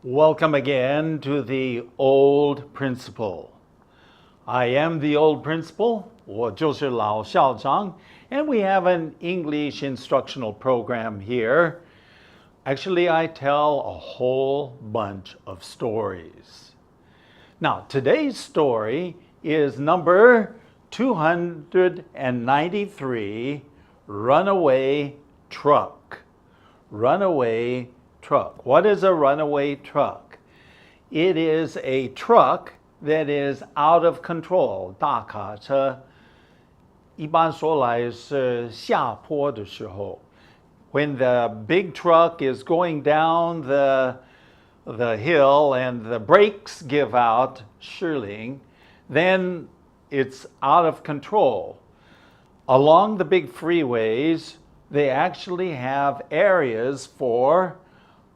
Welcome again to the Old Principal. I am the Old Principal, 我就是老校长, and we have an English instructional program here. Actually, I tell a whole bunch of stories. Now, today's story is number 293, Runaway Truck. Runaway truck. What is a runaway truck? It is a truck that is out of control. 大卡车一般说来是下坡的时候 when the big truck is going down the hill and the brakes give out, 失灵, then it's out of control. Along the big freeways, they actually have areas for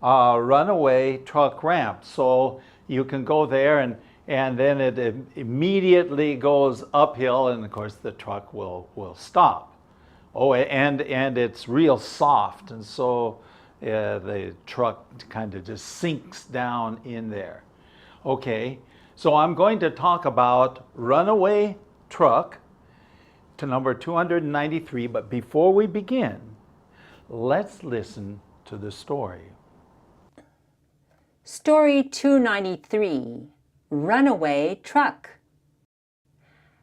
runaway truck ramp. So you can go there and then it immediately goes uphill, and of course the truck will stop. Oh, and it's real soft, and so the truck kind of just sinks down in there. Okay, so I'm going to talk about runaway truck to number 293, but before we begin, let's listen to the story. Story 293, Runaway Truck.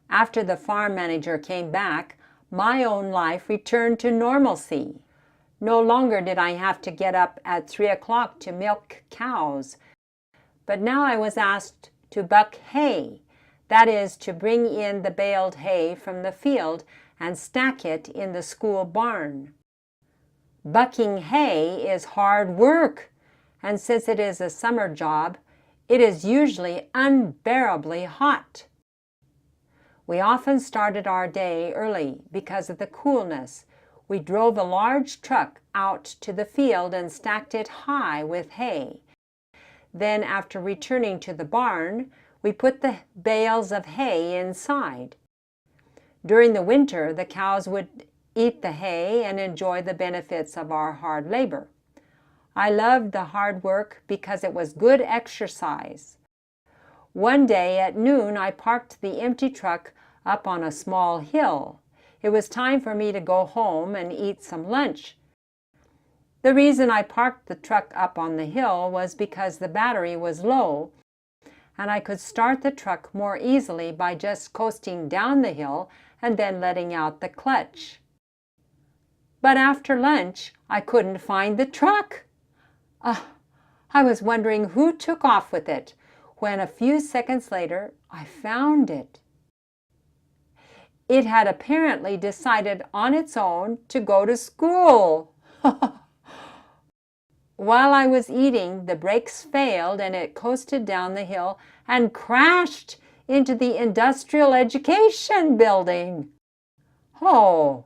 After the farm manager came back, my own life returned to normalcy. No longer did I have to get up at 3 o'clock to milk cows, but now I was asked to buck hay, that is, to bring in the baled hay from the field and stack it in the school barn. Bucking hay is hard work, and since it is a summer job, it is usually unbearably hot. We often started our day early because of the coolness. We drove a large truck out to the field and stacked it high with hay. Then, after returning to the barn, we put the bales of hay inside. During the winter, the cows would eat the hay and enjoy the benefits of our hard labor. I loved the hard work because it was good exercise. One day at noon, I parked the empty truck up on a small hill. It was time for me to go home and eat some lunch. The reason I parked the truck up on the hill was because the battery was low, and I could start the truck more easily by just coasting down the hill and then letting out the clutch. But after lunch, I couldn't find the truck. I was wondering who took off with it, when a few seconds later I found it. It had apparently decided on its own to go to school. While I was eating, the brakes failed and it coasted down the hill and crashed into the industrial education building. Oh!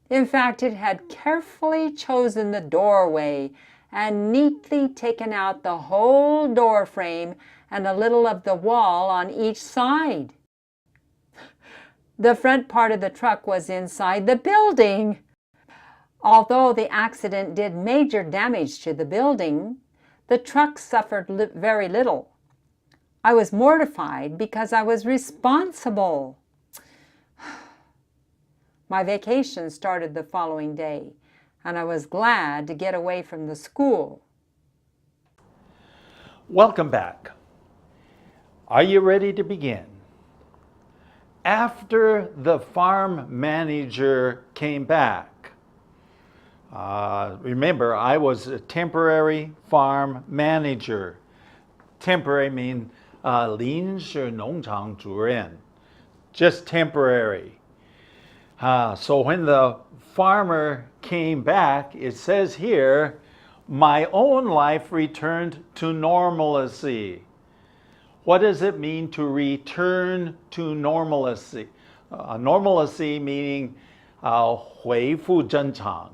In fact, it had carefully chosen the doorway and neatly taken out the whole door frame and a little of the wall on each side. The front part of the truck was inside the building. Although the accident did major damage to the building, the truck suffered very little. I was mortified because I was responsible. My vacation started the following day, and I was glad to get away from the school. Welcome back. Are you ready to begin? After the farm manager came back, remember, I was a temporary farm manager. Temporary means 临时农场主任, just temporary. So when the farmer came back, it says here, my own life returned to normalcy. What does it mean to return to normalcy? Normalcy meaning 恢复正常.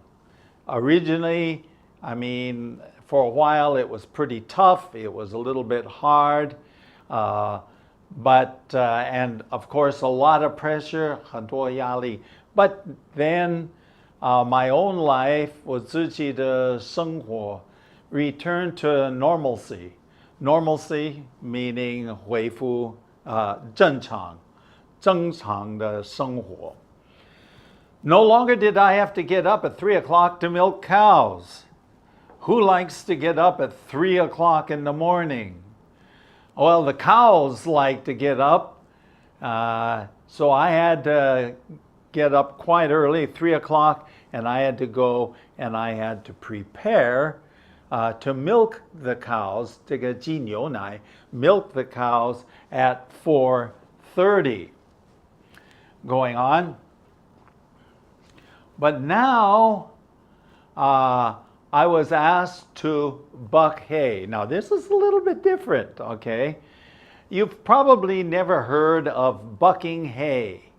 Originally, for a while it was pretty tough. It was a little bit hard, and of course a lot of pressure, 很多压力. But then my own life, 我自己的生活 return to normalcy. Normalcy meaning 恢复正常的生活. No longer did I have to get up at 3 o'clock to milk cows. Who likes to get up at 3 o'clock in the morning? Well, the cows like to get up, so I had to get up quite early, 3 o'clock, and I had to go and I had to prepare to milk the cows, 这个挤牛奶, milk the cows at 4:30. Going on. But now I was asked to buck hay. Now this is a little bit different, okay? You've probably never heard of bucking hay.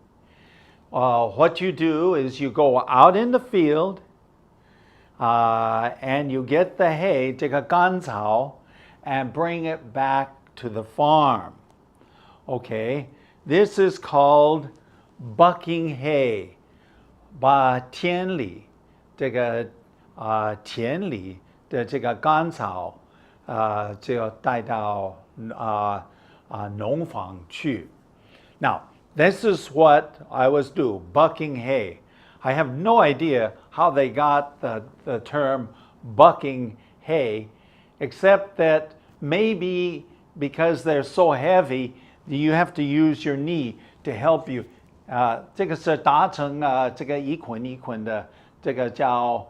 What you do is you go out in the field and you get the hay, 这个干草, and bring it back to the farm. Okay, this is called bucking hay. 把田里这个田里的这个干草就要带到农房去. Now, this is what I was doing, bucking hay. I have no idea how they got the term bucking hay, except that maybe because they're so heavy, you have to use your knee to help you. 这个是达成这个一捆一捆的，这个叫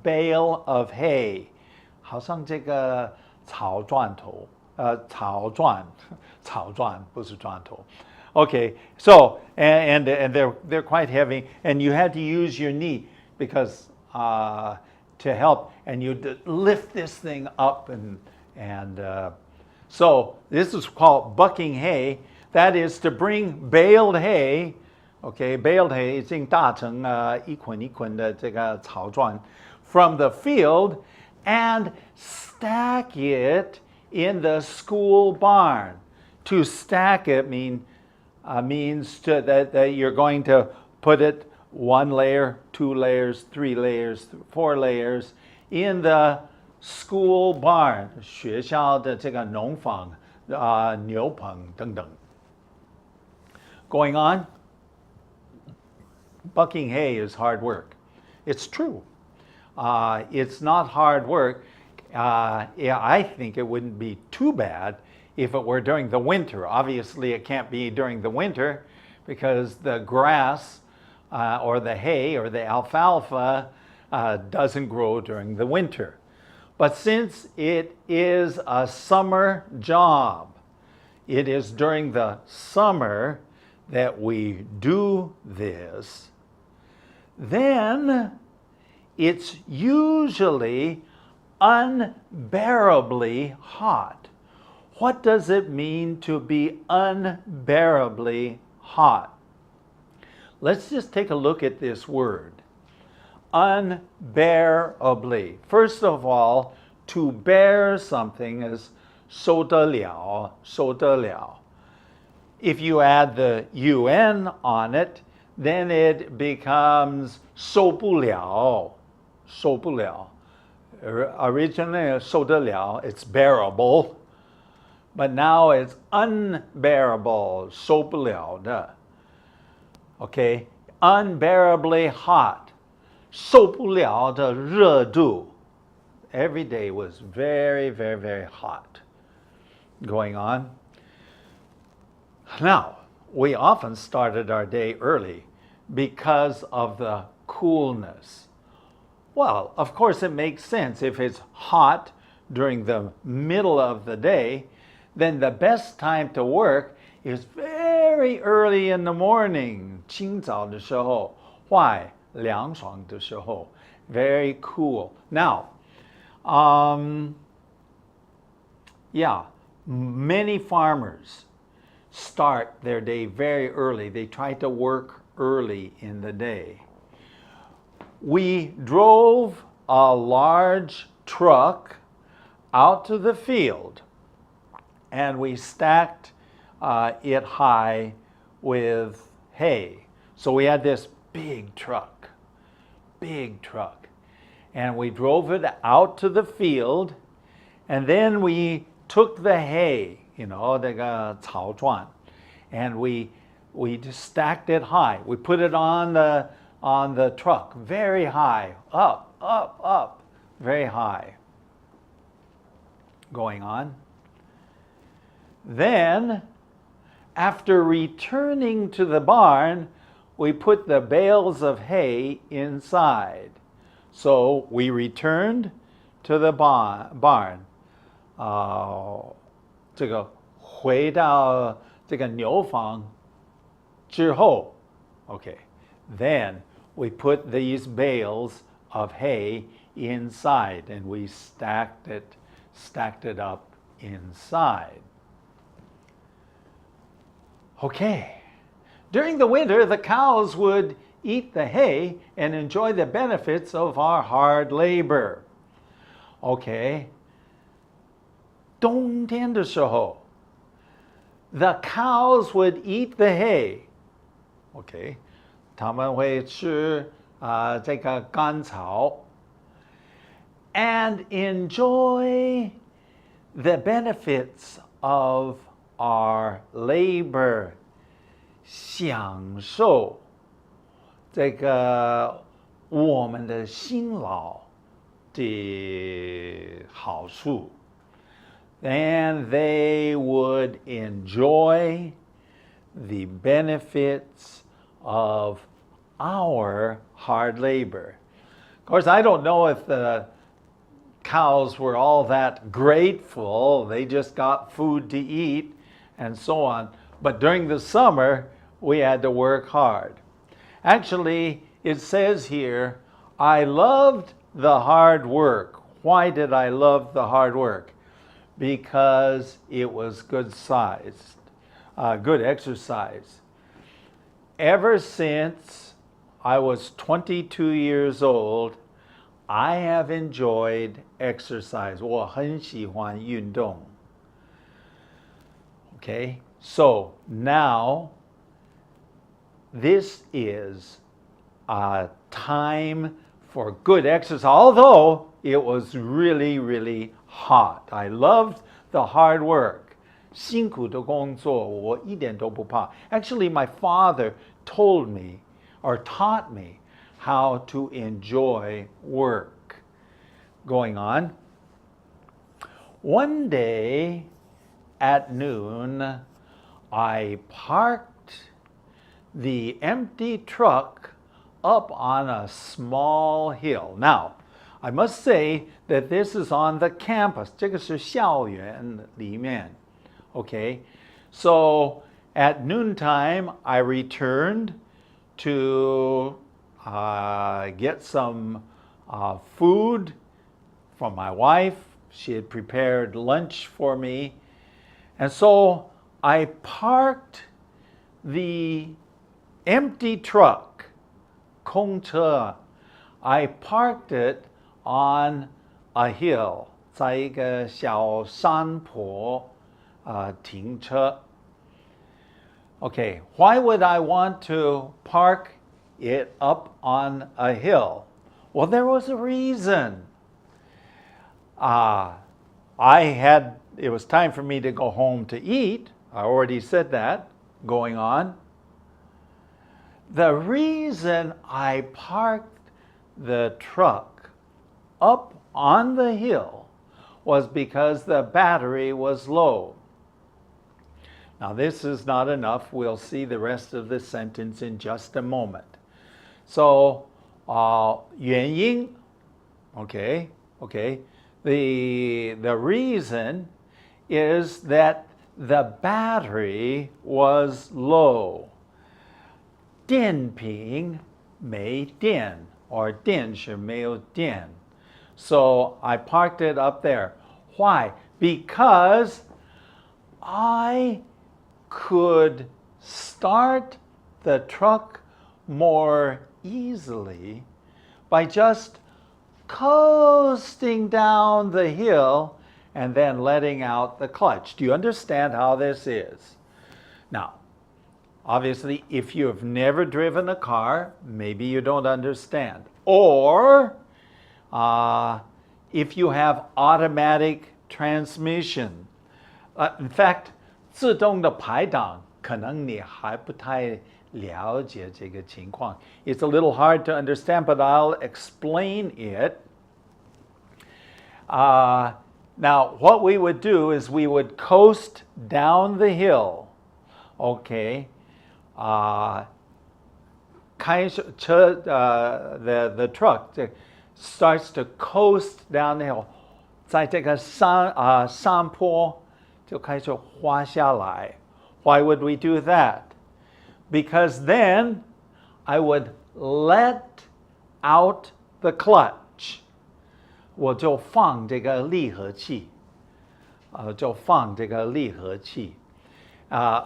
bale of hay， 好像这个草砖头，草砖不是砖头。Okay, so and they're quite heavy, and you had to use your knee because to help, and you lift this thing up and so this is called bucking hay. That is to bring baled hay. Okay, baled hay 已经打成一捆一捆的这个草砖 from the field and stack it in the school barn. To stack it means that you're going to put it 1 layer, 2 layers, 3 layers, 4 layers in the school barn, 学校的这个农房牛棚等等. Going on. Bucking hay is hard work. It's true. It's not hard work. I think it wouldn't be too bad if it were during the winter. Obviously, it can't be during the winter because the grass or the hay or the alfalfa doesn't grow during the winter. But since it is a summer job, it is during the summer that we do this, then it's usually unbearably hot. What does it mean to be unbearably hot? Let's just take a look at this word. Unbearably. First of all, to bear something is 受得了, 受得了. If you add the un on it, then it becomes 受不了, 受不了. Originally, 受得了, it's bearable, but now it's unbearable, 受不了的. Okay, unbearably hot, 受不了的热度. Every day was very, very, very hot. Going on. Now, we often started our day early because of the coolness. Well, of course it makes sense. If it's hot during the middle of the day, then the best time to work is very early in the morning. 清早的时候. Why? 凉爽的时候. Very cool. Now, many farmers start their day very early. They try to work early in the day. We drove a large truck out to the field and we stacked it high with hay. So we had this big truck, and we drove it out to the field, and then we took the hay, 那个草状, and we just stacked it high. We put it on the truck, very high, up, very high. Going on. Then, after returning to the barn, we put the bales of hay inside. So we returned to the barn. 这个回到这个牛房之后, okay, then we put these bales of hay inside, and we stacked it up inside. Okay. During the winter, the cows would eat the hay and enjoy the benefits of our hard labor. Okay. 冬天的时候, the cows would eat the hay. Okay. 他们会吃这个干草 and enjoy the benefits of our labor. 享受这个我们的辛劳的好处. And they would enjoy the benefits of our hard labor. Of course, I don't know if the cows were all that grateful. They just got food to eat and so on. But during the summer, we had to work hard. Actually, it says here, I loved the hard work. Why did I love the hard work? Because it was good exercise. Ever since I was 22 years old, I have enjoyed exercise. 我很喜欢运动. Okay, so now this is a time for good exercise, although it was really, really hot. I loved the hard work. 辛苦的工作我一点都不怕. Actually, my father told me or taught me how to enjoy work. Going on. One day at noon, I parked the empty truck up on a small hill. Now, I must say that this is on the campus. 这个是校园里面. Okay, so at noontime, I returned to get some food from my wife. She had prepared lunch for me. And so I parked the empty truck, 空车, I parked it on a hill, 在一个小山坡停车. Okay, why would I want to park it up on a hill? Well, there was a reason. It was time for me to go home to eat. I already said that. Going on. The reason I parked the truck up on the hill was because the battery was low. Now, this is not enough. We'll see the rest of this sentence in just a moment. So, 原因, okay. The reason is that the battery was low. 电瓶没电 or 电是没有电. So I parked it up there. Why? Because I could start the truck more easily by just coasting down the hill and then letting out the clutch. Do you understand how this is? Now, obviously, if you have never driven a car, maybe you don't understand. Or if you have automatic transmission. In fact, 自动的排档可能你还不太了解这个情况. It's a little hard to understand, but I'll explain it. Now, what we would do is we would coast down the hill. Okay. 开车 the truck starts to coast down the hill. 在这个山坡就开始滑下来. Why would we do that? Because then I would let out the clutch. 我就放这个离合器. A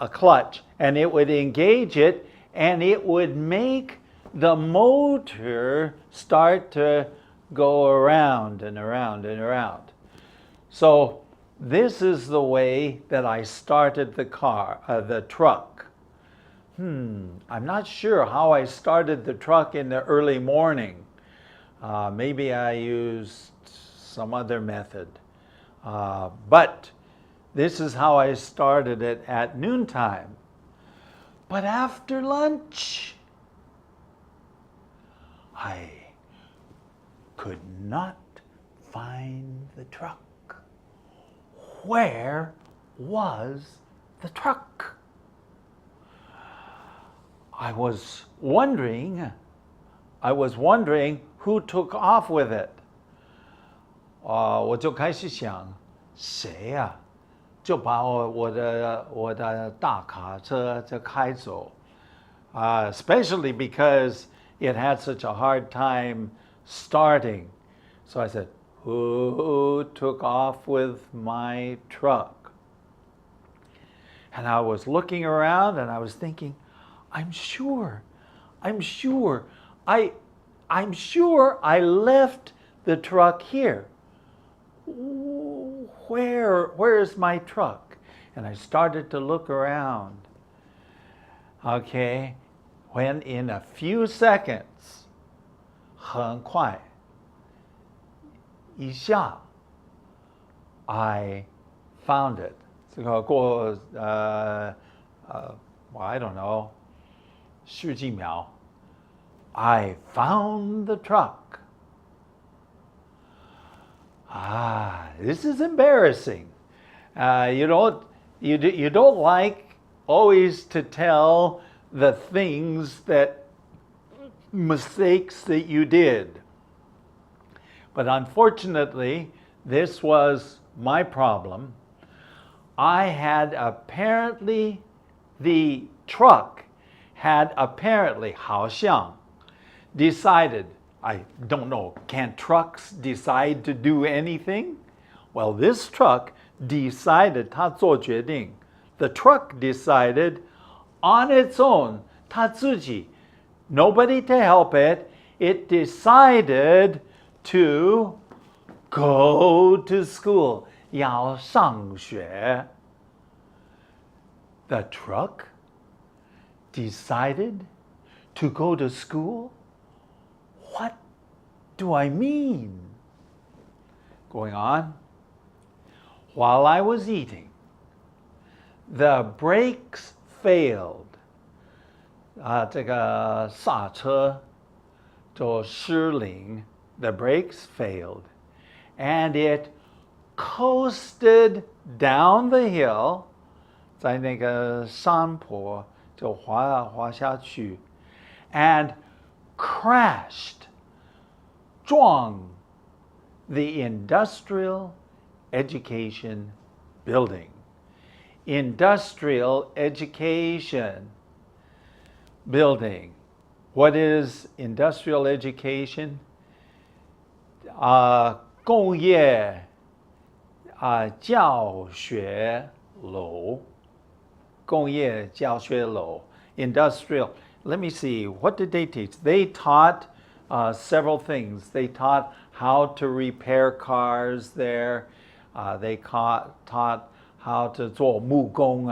clutch, and it would engage it, and it would make the motor start to go around and around and around. So this is the way that I started the truck. I'm not sure how I started the truck in the early morning. Maybe I used some other method. But this is how I started it at noontime. But after lunch, I could not find the truck. Where was the truck? I was wondering who took off with it. 我就开始想，谁呀？就把我的大卡车就开走。Especially because it had such a hard time starting. So I said, who took off with my truck? And I was looking around and I was thinking, I'm sure I left the truck here. Where's my truck? And I started to look around. Okay, when in a few seconds, 很快，一下 I found it. 这个过I don't know, 十几秒 I found the truck. This is embarrassing. You don't like always to tell the mistakes that you did. But unfortunately, this was my problem. The truck had apparently 好像 decided, I don't know, can trucks decide to do anything? Well, this truck decided, 它做决定. The truck decided on its own, 它自己, nobody to help it, it decided to go to school. 要上学. The truck decided to go to school? What do I mean? Going on. While I was eating, the brakes failed. 这个刹车就失灵. The brakes failed. And it coasted down the hill. 在那个山坡就滑下去. And crashed, 撞 the industrial education building. Industrial education building. What is industrial education? 工业教学楼. 工业教学楼. Industrial. Let me see, what did they teach? They taught several things. They taught how to repair cars there. They taught how to 做木工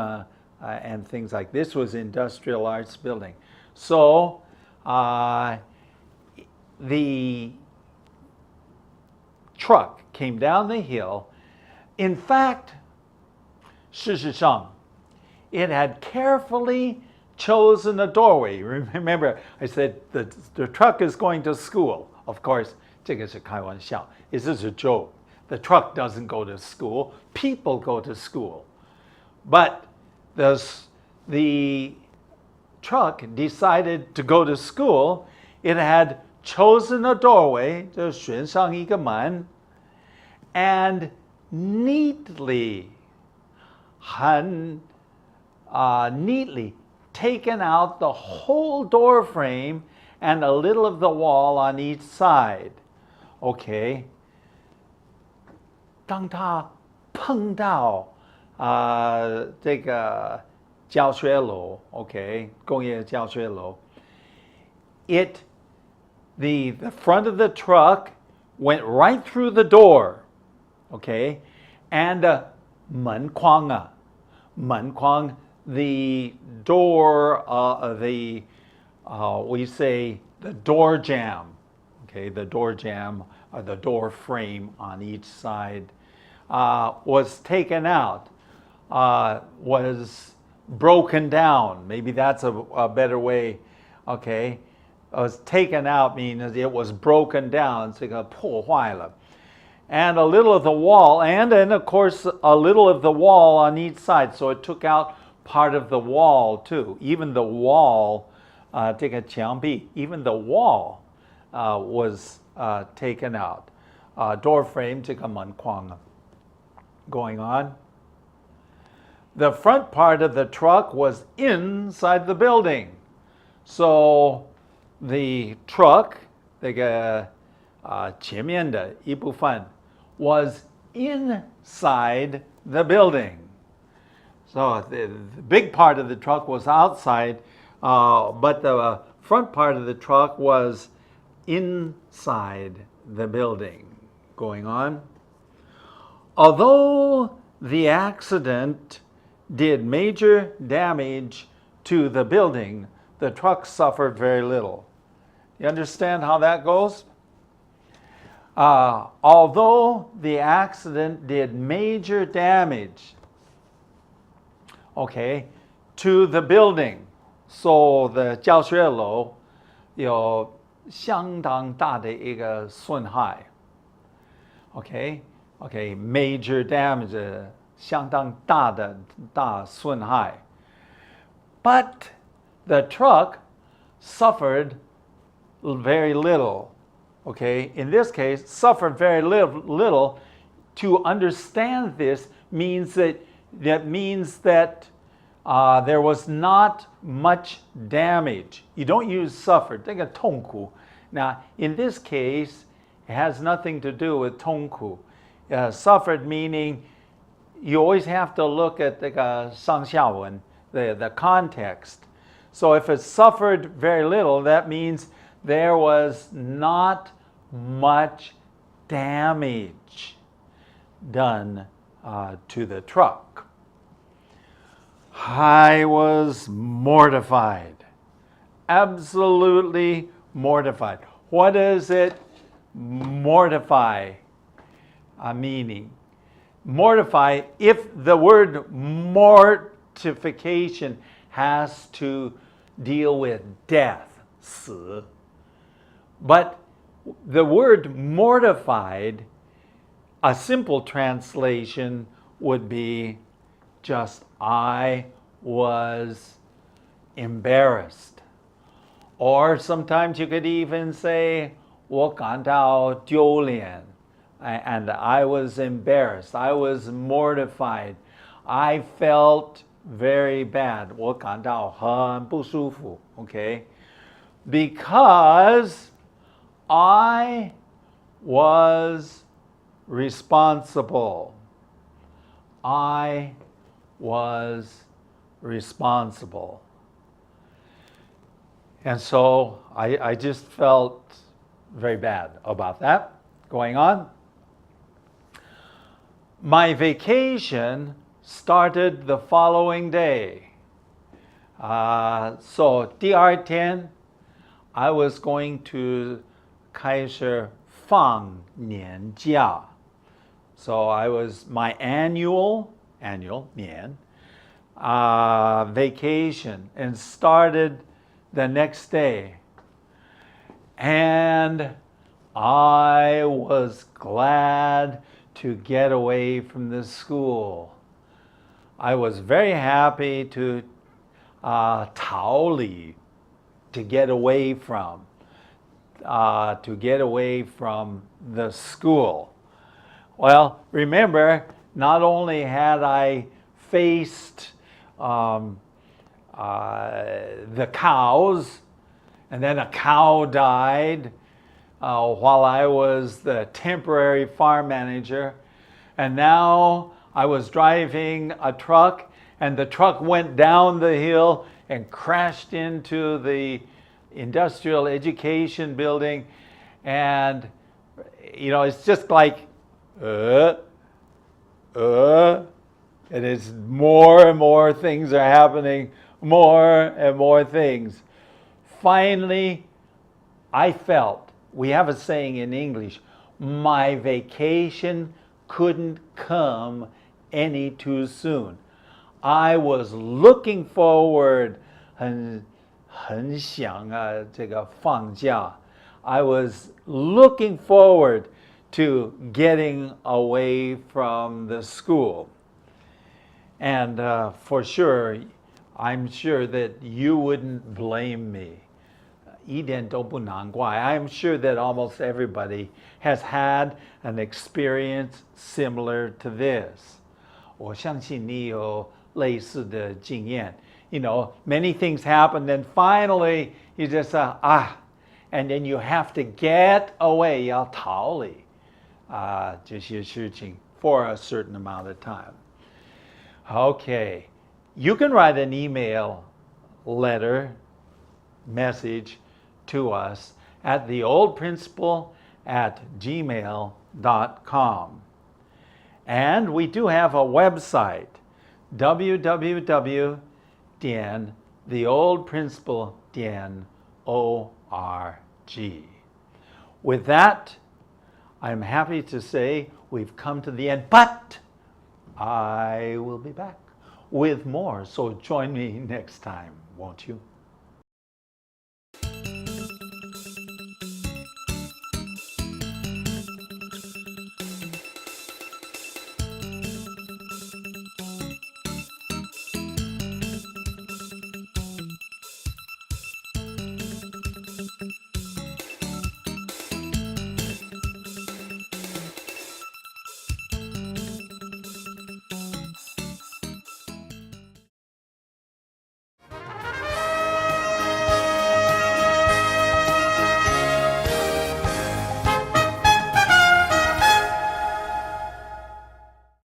and things like this. Was industrial arts building. So the truck came down the hill. In fact, 事实上, it had carefully chosen a doorway. Remember, I said the truck is going to school. Of course, 这个是开玩笑. This is a joke. The truck doesn't go to school. People go to school. But the truck decided to go to school. It had chosen a doorway, 就选上一个门, and neatly taken out the whole door frame and a little of the wall on each side. Okay. 当他碰到这个教学楼 okay, 工业教学楼 the front of the truck went right through the door, okay, and 门框啊 门框 the door we say the door jamb, okay, the door jamb or the door frame on each side was taken out, was broken down. Maybe that's a better way, okay. Was taken out means it was broken down, 这个破坏了. And a little of the wall, and then of course a little of the wall on each side. So it took out part of the wall too. Even the wall, 这个墙壁, even the wall was taken out. Door frame, 这个门框 going on. The front part of the truck was inside the building. So the truck, 这个前面的一部分 was inside the building. So the big part of the truck was outside, but the front part of the truck was inside the building. Going on. Although the accident did major damage to the building, the truck suffered very little. You understand how that goes? Although the accident did major damage, okay, to the building, so the 教学楼有相当大的一个损害 okay, major damage 相当大的大损害 but the truck suffered very little. Okay, in this case, suffered very little. To understand this means that there was not much damage. You don't use suffered. 这个痛苦. Now, in this case, it has nothing to do with 痛苦. Suffered meaning you always have to look at 这个上下文, the context. So if it suffered very little, that means there was not much damage done to the truck. I was mortified, absolutely mortified. What is it? Mortify meaning. Mortify, if the word mortification has to deal with death, 死. But the word mortified, a simple translation would be just I was embarrassed. Or sometimes you could even say 我感到丢脸 and I was embarrassed. I was mortified. I felt very bad. 我感到很不舒服 okay? Because I was responsible. I was responsible. And so I just felt very bad about that going on. My vacation started the following day. So 第二天 I was going to 开始放年假. So I was my annual 年 vacation and started the next day. And I was glad to get away from the school. I was very happy to 逃离, to get away from the school. Well, remember, not only had I faced the cows, and then a cow died while I was the temporary farm manager, and now I was driving a truck, and the truck went down the hill and crashed into the industrial education building. And it's just like it is more and more things are happening, more and more things. Finally, I felt, we have a saying in English, my vacation couldn't come any too soon. I was looking forward, 很想这个放假. I was looking forward to getting away from the school. And for sure, I'm sure that you wouldn't blame me. 一点都不难怪. I'm sure that almost everybody has had an experience similar to this. 我相信你有类似的经验. Many things happen, and finally you just and then you have to get away, 要逃离这些事情 for a certain amount of time. Okay, you can write an email, letter, message to us at theoldprinciple@gmail.com. And we do have a website, www.theoldprinciple.org. With that, I'm happy to say we've come to the end, but I will be back with more, so join me next time, won't you?